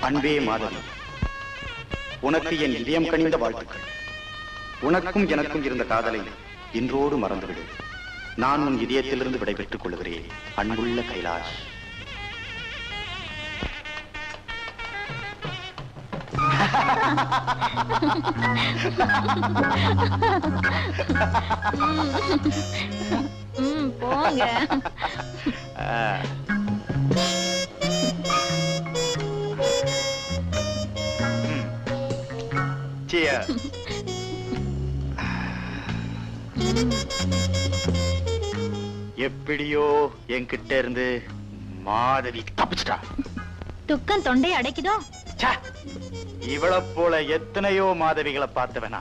அன்பே மாதவி, உனக்கு என் இதயம் கனிந்த வாழ்த்துக்கள். உனக்கும் எனக்கும் இருந்த காதலை இன்றோடு மறந்துவிடு. நான் உன் இதயத்திலிருந்து விடைபெற்றுக் கொள்கிறேன். அன்புள்ள கைலாஷ். போங்க. எப்படியோ என்கிட்ட இருந்து மாதவி தப்பிச்சிட்டா. துக்கம் தொண்டை அடைக்குதோ? இவளை போல எத்தனையோ மாதவிகளை பார்த்தவனா.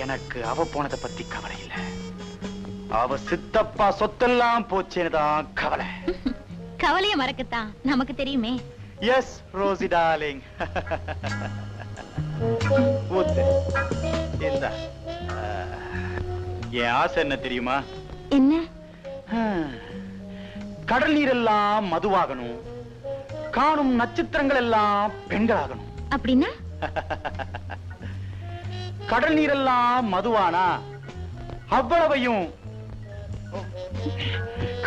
எனக்கு அவ போனதை பத்தி கவலை இல்லை. அவ சித்தப்பா சொத்தெல்லாம் போச்சேன்னுதான் கவலை. கவலைய மறக்கத்தான் நமக்கு தெரியுமே. S Rousey darling. என் ஆசை என்ன தெரியுமா? என்ன? கடல் நீர் எல்லாம் மதுவாகணும், காணும் நட்சத்திரங்கள் எல்லாம் பெண்களாகணும். அப்படின்னா? கடல் நீர் எல்லாம் மதுவானா அவ்வளவையும்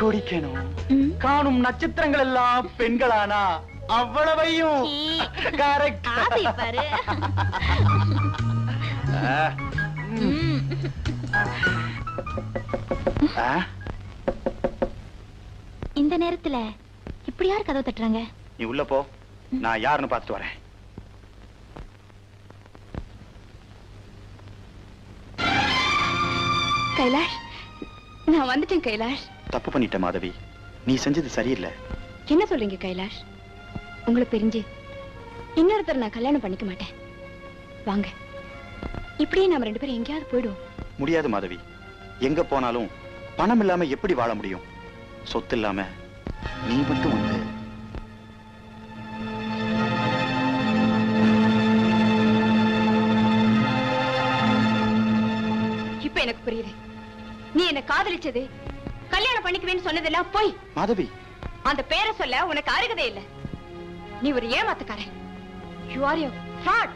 குடிக்கணும், காணும் நட்சத்திரங்கள் எல்லாம் பெண்களானா அவ்வளவையும். கரெக்ட். இந்த நேரத்துல இப்படி யார் கதவு தட்டுறாங்க? நீ உள்ள போ, நான் யாருன்னு பார்த்து வரேன். கைலாஷ், நான் வந்துட்டேன். கைலாஷ், தப்பு பண்ணிட்ட மாதவி. நீ செஞ்சது சரியில்லை. என்ன சொல்றீங்க கைலாஷ்? உங்களை பிரிஞ்சு இன்னொருத்தர் நான் கல்யாணம் பண்ணிக்க மாட்டேன். வாங்க, இப்படியே நாம ரெண்டு பேரும் எங்கேயாவது போயிடுவோம். முடியாது மாதவி. எங்க போனாலும் பணம் இல்லாம எப்படி வாழ முடியும்? சொத்து இல்லாம நீ மட்டும் வந்து. இப்ப எனக்கு புரியுது. நீ என்ன காதலிச்சது, கல்யாணம் பண்ணிக்குவேன்னு சொன்னதெல்லாம் போய். மாதவி, அந்த பேரை சொல்ல உனக்கு அருகதே இல்லை. நீ ஒரு ஏமாத்துக்காரன். You are a fraud.